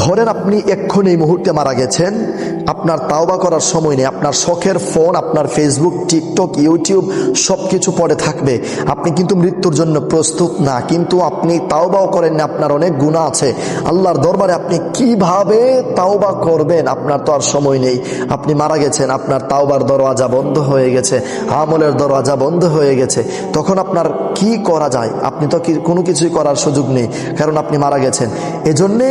ধরেন আপনি এক্ষুনি এই মুহূর্তে মারা গেছেন, আপনার তাওবা করার সময় নেই, আপনার শখের ফোন, আপনার ফেসবুক, টিকটক, ইউটিউব সব কিছু পড়ে থাকবে, আপনি কিন্তু মৃত্যুর জন্য প্রস্তুত না, কিন্তু আপনি তাওবাও করেন না, আপনার অনেক গুনাহ আছে আল্লাহর দরবারে, আপনি কিভাবে তাওবা করবেন? আপনার তো আর সময় নেই, আপনি মারা গেছেন, আপনার তাওবার দরওয়াজা বন্ধ হয়ে গেছে, আমলের দরওয়াজা বন্ধ হয়ে গেছে, তখন আপনার কি করা যায়? আপনি তো কোনো কিছুই করার সুযোগ নেই, কারণ আপনি মারা গেছেন। এজন্যে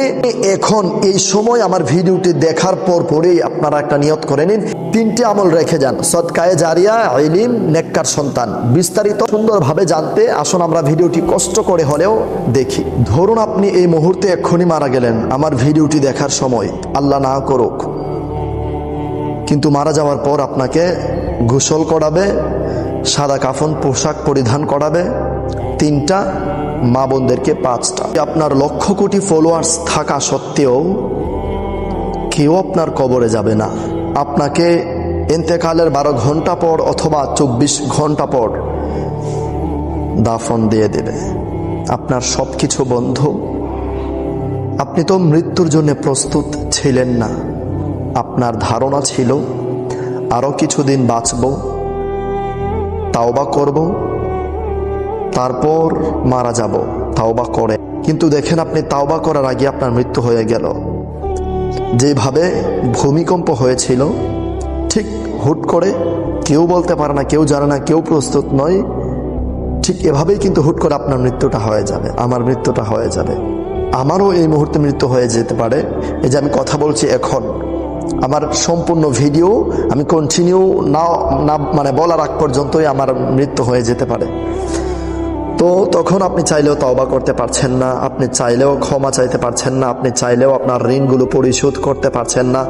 এখন এই সময় আমার ভিডিওটি দেখার পরেই আপনারা একটা নিয়ত করে নিন, 3টি আমল রেখে যান, সদকায়ে জারিয়া, ইলম, নেককার সন্তান। বিস্তারিত সুন্দরভাবে জানতে আসুন আমরা ভিডিওটি কষ্ট করে হলেও দেখি। ধরুন আপনি এই মুহূর্তে এক্ষুনি মারা গেলেন আমার ভিডিওটি দেখার সময়, আল্লাহ না করুক, কিন্তু মারা যাওয়ার পর আপনাকে গোসল করাবে, সাদা কাফন পোশাক পরিধান করাবে, 3টা, মা বোনদেরকে 5টা। আপনার লক্ষ কোটি ফলোয়ার্স থাকা সত্ত্বেও কেউ আপনার কবরে যাবে না, আপনাকে ইন্তেকালের 12 ঘন্টা পর অথবা 24 ঘন্টা পর দাফন দিয়ে দেবে। আপনার সব কিছু বন্ধ, আপনি তো মৃত্যুর জন্য প্রস্তুত ছিলেন না, আপনার ধারণা ছিল আরও কিছুদিন বাঁচব, তাওবা করব, তারপর মারা যাব, তাওবা করে। কিন্তু দেখেন আপনি তাওবা করার আগে আপনার মৃত্যু হয়ে গেল। যেভাবে ভূমিকম্প হয়েছিল ঠিক হুট করে, কেউ বলতে পারে না, কেউ জানে না, কেউ প্রস্তুত নয়, ঠিক এভাবেই কিন্তু হুট করে আপনার মৃত্যুটা হয়ে যাবে, আমার মৃত্যুটা হয়ে যাবে। আমারও এই মুহূর্তে মৃত্যু হয়ে যেতে পারে। এই যে আমি কথা বলছি এখন, আমার সম্পূর্ণ ভিডিও আমি কন্টিনিউ না মানে বলার আগ পর্যন্তই আমার মৃত্যু হয়ে যেতে পারে। তো তখন আপনি চাইলেও তওবা করতে পারছেন না, আপনি চাইলেও ক্ষমা চাইতে পারছেন না, আপনি চাইলেও আপনার ঋণগুলো পরিশোধ করতে পারছেন না।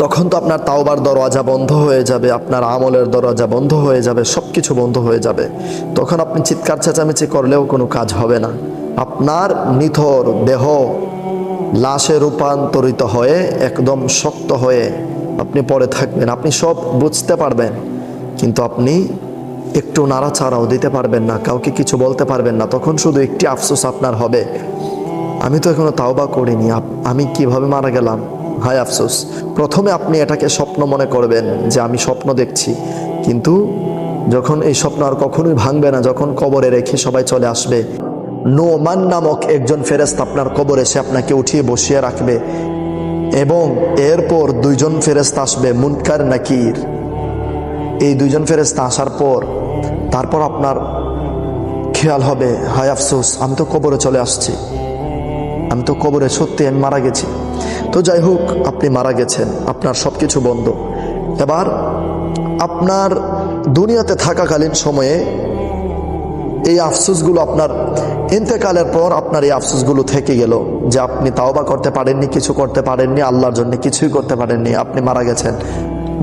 তখন তো আপনার তাওবার দরওয়াজা বন্ধ হয়ে যাবে, আপনার আমলের দরওয়াজা বন্ধ হয়ে যাবে, সব কিছু বন্ধ হয়ে যাবে। তখন আপনি চিৎকার চেঁচামেচি করলেও কোনো কাজ হবে না। আপনার নিথর দেহ লাশে রূপান্তরিত হয়ে একদম শক্ত হয়ে আপনি পড়ে থাকবেন। আপনি সব বুঝতে পারবেন, কিন্তু আপনি একটু নাড়াচাড়াও দিতে পারবেন না, কাউকে কিছু বলতে পারবেন না। তখন শুধু একটি আফসোস আপনার হবে, আমি তো এখনো তাওবা করিনি, আমি কিভাবে মারা গেলাম, হায় আফসোস। প্রথমে আপনি এটাকে স্বপ্ন মনে করবেন যে আমি স্বপ্ন দেখছি, কিন্তু যখন এই স্বপ্ন আর কখনোই ভাঙবে না, যখন কবরে রেখে সবাই চলে আসবে, নোমান নামক একজন ফেরেশতা আপনার কবরে এসে আপনাকে উঠিয়ে বসিয়ে রাখবে, এবং এরপর 2জন ফেরেশতা আসবে, মুনকার নাকির। এই 2জন ফেরেশতা আসার পর তারপর আপনার খেয়াল হবে, হায় আফসোস, আমি তো কবরে চলে আসছি, আমি তো কবরে, সত্যি আমি মারা গেছি। তো যাই হোক, আপনি মারা গেছেন, আপনার সব কিছু বন্ধ। এবার আপনার দুনিয়াতে থাকাকালীন সময়ে এই আফসোসগুলো আপনার ইন্তেকালের পর আপনার এই আফসোসগুলো থেকে গেল যে আপনি তাওবা করতে পারেননি, কিছু করতে পারেননি, আল্লাহর জন্য কিছুই করতে পারেননি, আপনি মারা গেছেন।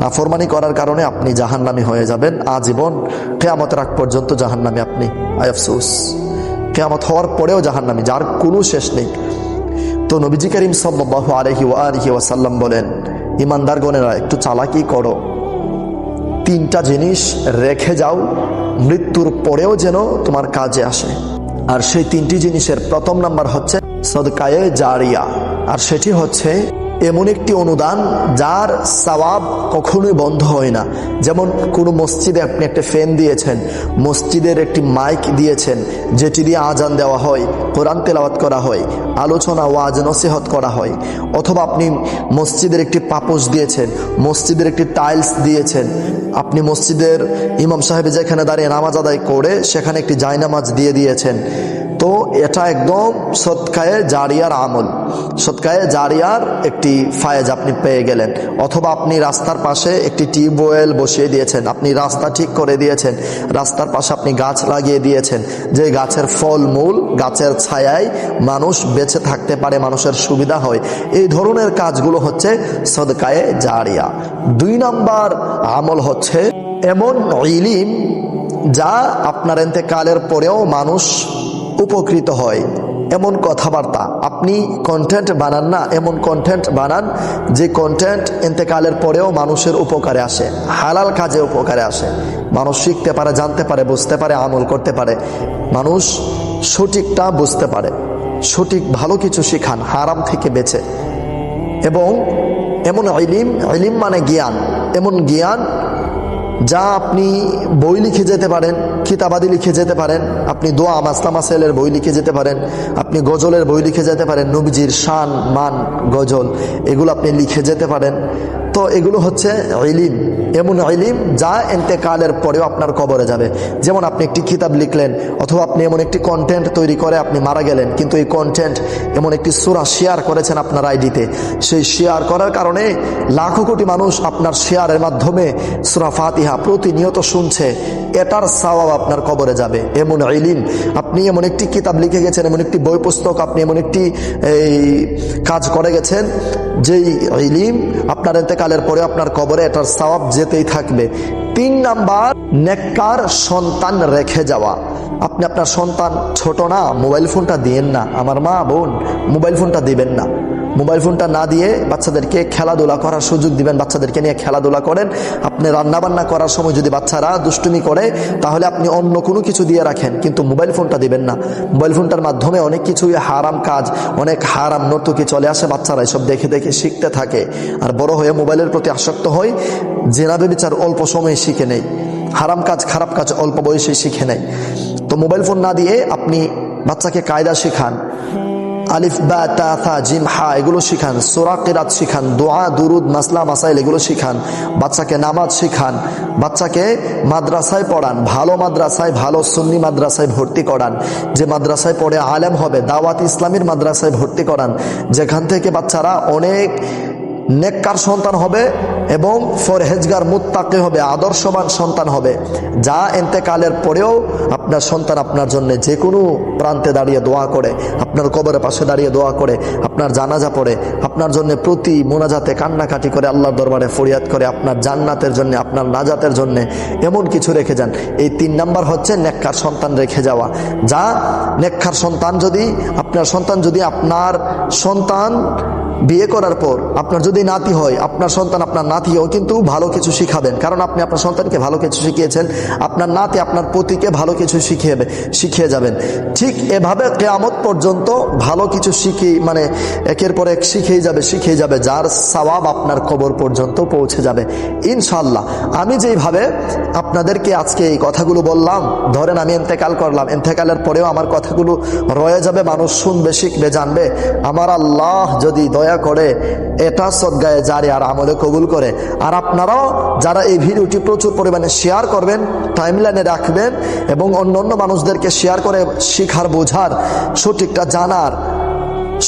নাফরমানি করার কারণে আপনি জাহান্নামী হয়ে যাবেন আজীবন, কিয়ামতের আগ পর্যন্ত জাহান্নামী আপনি, আয় আফসোস। কিয়ামত হওয়ার পরেও জাহান্নামী, যার কোনো শেষ নেই। তো নবীজি করিম সাল্লাল্লাহু আলাইহি ওয়া আলিহি ওয়াসাল্লাম বলেন, ইমানদারগণেরা একটু চালাকি করো, 3টা জিনিস রেখে যাও, মৃত্যুর পরেও যেন তোমার কাজে আসে। আর সেই 3টি জিনিসের প্রথম নাম্বার হচ্ছে সদকায়ে জারিয়া, আর সেটি হচ্ছে এমন একটি অনুদান যার সওয়াব কখনোই বন্ধ হয় না। যেমন কোনো মসজিদে আপনি একটা ফ্যান দিয়েছেন, মসজিদের একটি মাইক দিয়েছেন যেটি দিয়ে আজান দেওয়া হয়, কোরআন তেলাওয়াত করা হয়, আলোচনা ওয়াজ নসিহত করা হয়, অথবা আপনি মসজিদের একটি পাপোশ দিয়েছেন, মসজিদের একটি টাইলস দিয়েছেন, আপনি মসজিদের ইমাম সাহেব যেখানে দাঁড়িয়ে নামাজ আদায় করে সেখানে একটি জায়নামাজ দিয়ে দিয়েছেন। তো এটা একদম সদকায়ে জারিয়ার আমল, সদকায়ে জারিয়ার একটি ফায়েজ আপনি পেয়ে গেলেন। অথবা আপনি রাস্তার পাশে একটি টিউবওয়েল বসিয়ে দিয়েছেন, আপনি রাস্তা ঠিক করে দিয়েছেন, রাস্তার পাশে আপনি গাছ লাগিয়ে দিয়েছেন, যে গাছের ফল মূল, গাছের ছায়ায় মানুষ বেঁচে থাকতে পারে, মানুষের সুবিধা হয়। এই ধরনের কাজগুলো হচ্ছে সদকায়ে জারিয়া। 2 নাম্বার আমল হচ্ছে এমন ইলম যা আপনার ইন্তেকালের পরেও মানুষ উপকৃত হয়, এমন কথাবার্তা। আপনি কন্টেন্ট বানান না, এমন কন্টেন্ট বানান যে কন্টেন্ট ইন্তেকালের পরেও মানুষের উপকারে আসে, হালাল কাজে উপকারে আসে, মানুষ শিখতে পারে, জানতে পারে, বুঝতে পারে, আমল করতে পারে, মানুষ সঠিকটা বুঝতে পারে। সঠিক ভালো কিছু শিখান, হারাম থেকে বেঁচে। এবং এমন ইলিম মানে জ্ঞান, এমন জ্ঞান যা আপনি বই লিখে যেতে পারেন, কিতাবাদি লিখে যেতে পারেন, আপনি দোয়া মাসলা মাসাইলের বই লিখে যেতে পারেন, আপনি গজলের বই লিখে যেতে পারেন, নবীজির শান মান গজল এগুলো আপনি লিখে যেতে পারেন। তো এগুলো হচ্ছে ইলিম, এমন ইলিম যা ইন্তেকালের পরেও আপনার কবরে যাবে। যেমন আপনি একটি কিতাব লিখলেন, অথবা আপনি এমন একটি কন্টেন্ট তৈরি করে আপনি মারা গেলেন, কিন্তু এই কন্টেন্ট এমন একটি সূরা শেয়ার করেছেন আপনার আইডিতে, সেই শেয়ার করার কারণে লাখো কোটি মানুষ আপনার শেয়ারের মাধ্যমে সূরা ফাতিহা প্রতিনিয়ত শুনছে, এটার সওয়াব আপনার কবরে যাবে। এমন ইলিম, আপনি এমন একটি কিতাব লিখে গেছেন, এমন একটি বই পুস্তক, আপনি এমন একটি কাজ করে গেছেন, যেই ইলিম আপনার ইন্তেকালের পরে আপনার কবরে এটার সওয়াব যেতেই থাকবে। 3 নাম্বার, নেককার সন্তান রেখে যাওয়া। আপনি আপনার সন্তান ছোট না, মোবাইল ফোনটা দিয়েন না। আমার মা বোন, মোবাইল ফোনটা দিবেন না। মোবাইল ফোনটা না দিয়ে বাচ্চাদেরকে খেলাধুলা করার সুযোগ দিবেন, বাচ্চাদেরকে নিয়ে খেলাধুলা করেন। আপনি রান্নাবান্না করার সময় যদি বাচ্চারা দুষ্টুমি করে, তাহলে আপনি অন্য কোনো কিছু দিয়ে রাখেন, কিন্তু মোবাইল ফোনটা দিবেন না। মোবাইল ফোনটার মাধ্যমে অনেক কিছুই হারাম কাজ, অনেক হারাম নর্তকী চলে আসে, বাচ্চারা এসব দেখে দেখে শিখতে থাকে, আর বড় হয়ে মোবাইলের প্রতি আসক্ত হয়। জেনা ব্যভিচার অল্প সময়ে শিখে নেয়, হারাম কাজ খারাপ কাজ অল্প বয়সে শিখে নেয়। তো মোবাইল ফোন না দিয়ে আপনি বাচ্চাকে কায়দা শিখান, আলিফ বা তা থা জিম হা এগুলো শিখান, সূরা কিরাত শিখান, দোয়া দুরুদ মাসলা মাসাইল এগুলো শিখান, বাচ্চাকে নামাজ শিখান, বাচ্চাকে মাদ্রাসায় পড়ান, ভালো মাদ্রাসায়, ভালো সুন্নি মাদ্রাসায় ভর্তি করান, যে মাদ্রাসায় পড়ে আলেম হবে, দাওয়াত ইসলামীর মাদ্রাসায় ভর্তি করান, যেখান থেকে বাচ্চারা অনেক নেককার সন্তান হবে এবং ফরহেজগার মুত্তাকি হবে, আদর্শবান সন্তান হবে, যা ইন্তেকালের পরেও আপনার সন্তান আপনার জন্য যে কোনো প্রান্তে দাঁড়িয়ে দোয়া করে, আপনার কবরের পাশে দাঁড়িয়ে দোয়া করে, আপনার জানাজা পড়ে, আপনার জন্য প্রতি মোনাজাতে কান্নাকাটি করে, আল্লাহর দরবারে ফরিয়াদ করে, আপনার জান্নাতের জন্য, আপনার নাজাতের জন্য এমন কিছু রেখে যান। এই 3 নাম্বার হচ্ছে নেককার সন্তান রেখে যাওয়া। যা নেককার সন্তান, যদি আপনার সন্তান বিয়ে করার পর আপনার যদি নাতি হয়, আপনার সন্তান আপনার নাতিও কিন্তু ভালো কিছু শিখাবেন, কারণ আপনি আপনার সন্তানকে ভালো কিছু শিখিয়েছেন, আপনার নাতি আপনার পতিকে ভালো কিছু শিখিয়ে যাবেন। ঠিক এভাবে কিয়ামত পর্যন্ত ভালো কিছু মানে একের পর এক শিখিয়ে যাবে, যার সওয়াব আপনার কবর পর্যন্ত পৌঁছে যাবে ইনশাআল্লাহ। আমি যেইভাবে আপনাদেরকে আজকে এই কথাগুলো বললাম, ধরেন আমি ইন্তেকাল করলাম, ইন্তেকালের পরেও আমার কথাগুলো রয়ে যাবে, মানুষ শুনবে, শিখবে, জানবে। আমার আল্লাহ যদি দয়া করে এটা সদগায়ে জারি আর আমলে কবুল করে, আর আপনারাও যারা এই ভিডিওটি প্রচুর পরিমাণে শেয়ার করবেন, টাইমলাইনে রাখবেন এবং অন্য মানুষদেরকে শেয়ার করে শিখার, বোঝার, সঠিকটা জানার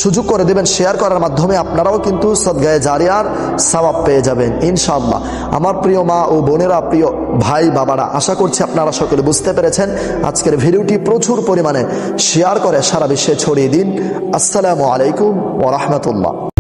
সুযোগ করে দেবেন। শেয়ার করার মাধ্যমে আপনারাও কিন্তু সদগায়ে জারিয়ার সওয়াব পেয়ে যাবেন ইনশাআল্লাহ। আমার প্রিয় মা ও বোনেরা, প্রিয় ভাই বাবারা, আশা করছি আপনারা সকলে বুঝতে পেরেছেন। আজকের ভিডিওটি প্রচুর পরিমাণে শেয়ার করে সারা বিশ্বে ছড়িয়ে দিন। আসসালামু আলাইকুম ওয়া রাহমাতুল্লাহ।